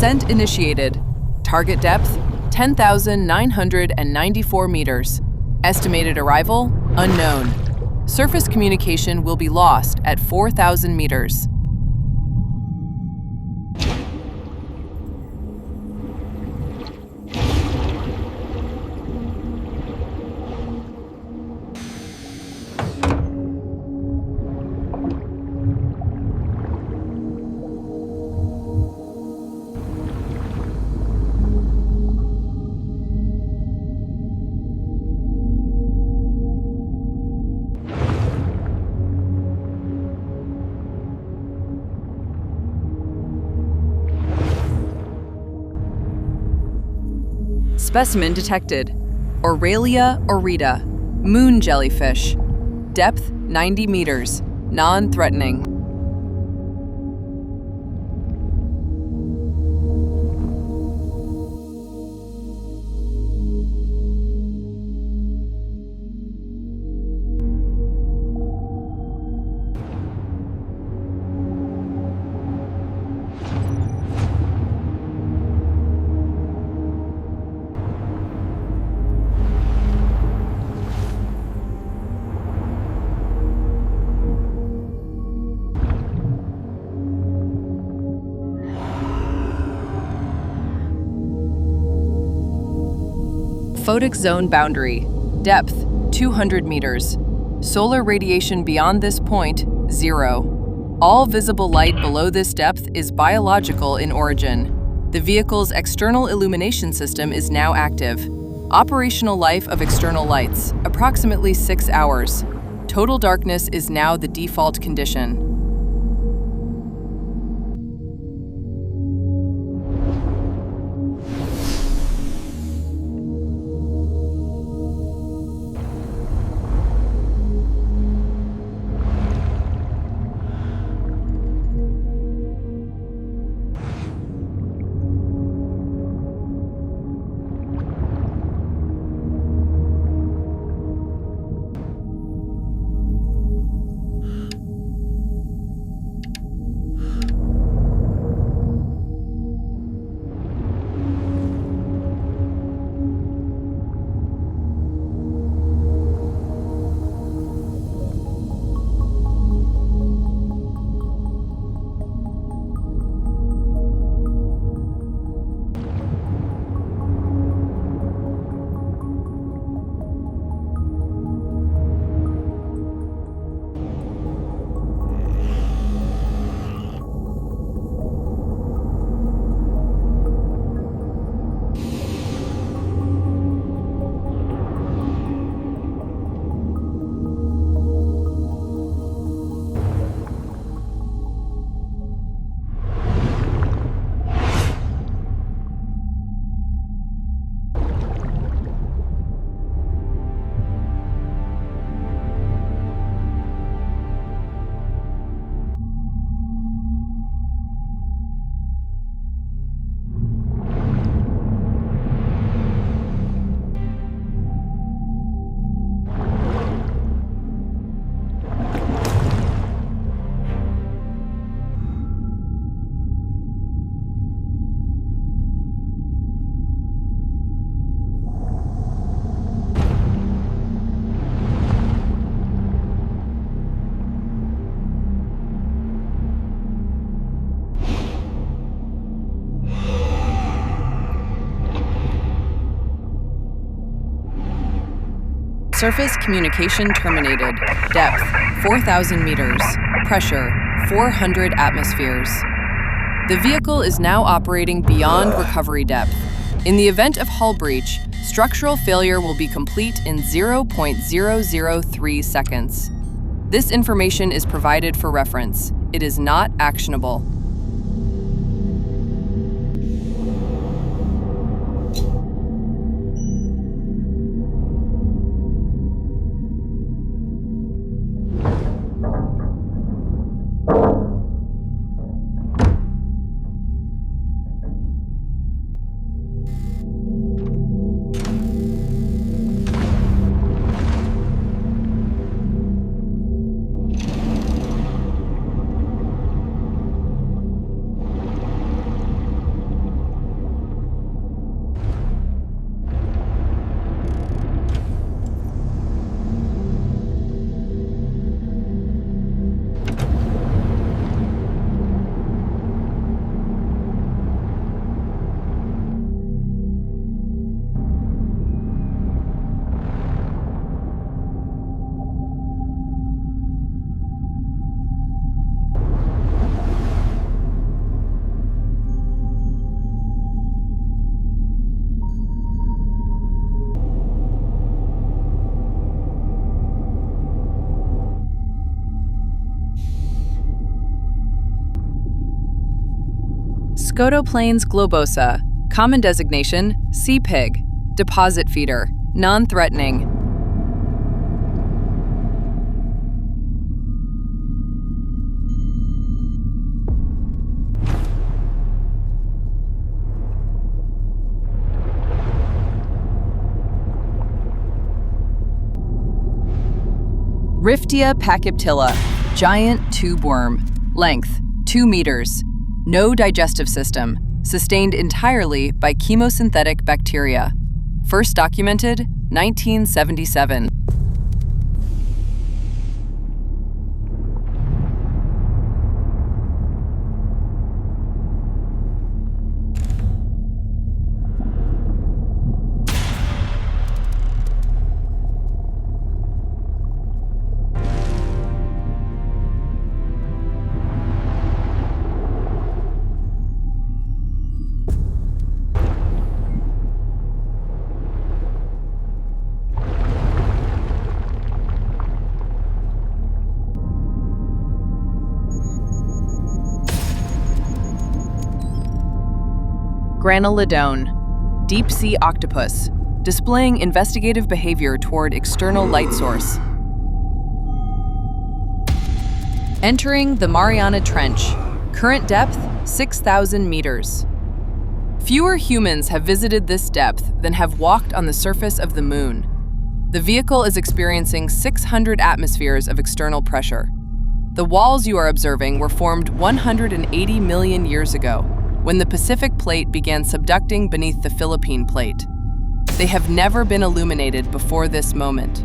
Ascent initiated. Target depth, 10,994 meters. Estimated arrival, unknown. Surface communication will be lost at 4,000 meters. Specimen detected. Aurelia aurita, moon jellyfish. Depth 90 meters, non-threatening. Photic zone boundary, depth 200 meters. Solar radiation beyond this point, 0. All visible light below this depth is biological in origin. The vehicle's external illumination system is now active. Operational life of external lights, approximately 6 hours. Total darkness is now the default condition. Surface communication terminated. Depth, 4,000 meters. Pressure, 400 atmospheres. The vehicle is now operating beyond recovery depth. In the event of hull breach, structural failure will be complete in 0.003 seconds. This information is provided for reference. It is not actionable. Scotoplanes globosa, common designation, sea pig, deposit feeder, non-threatening. Riftia pachyptilla, giant tube worm, length 2 meters, no digestive system, sustained entirely by chemosynthetic bacteria. First documented 1977. Granulodon, deep-sea octopus, displaying investigative behavior toward external light source. Entering the Mariana Trench, current depth 6,000 meters. Fewer humans have visited this depth than have walked on the surface of the moon. The vehicle is experiencing 600 atmospheres of external pressure. The walls you are observing were formed 180 million years ago, when the Pacific Plate began subducting beneath the Philippine Plate. They have never been illuminated before this moment.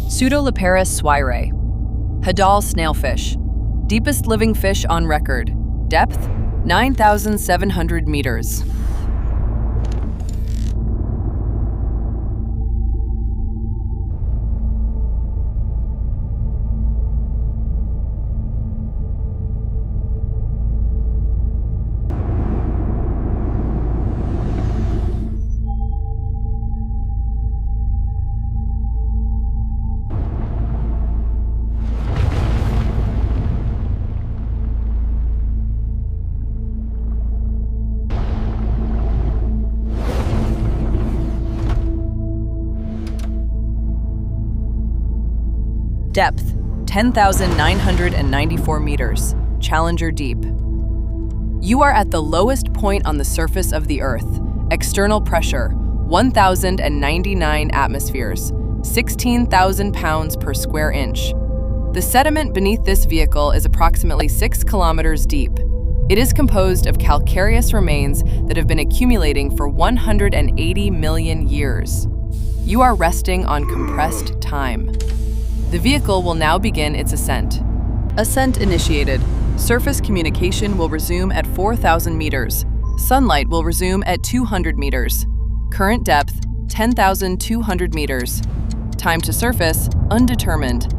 Pseudoleparus swirae, Hadal Snailfish, deepest living fish on record, depth 9,700 meters. Depth 10,994 meters, Challenger Deep. You are at the lowest point on the surface of the Earth. External pressure 1,099 atmospheres, 16,000 pounds per square inch. The sediment beneath this vehicle is approximately 6 kilometers deep. It is composed of calcareous remains that have been accumulating for 180 million years. You are resting on compressed time. The vehicle will now begin its ascent. Ascent initiated. Surface communication will resume at 4,000 meters. Sunlight will resume at 200 meters. Current depth, 10,200 meters. Time to surface, undetermined.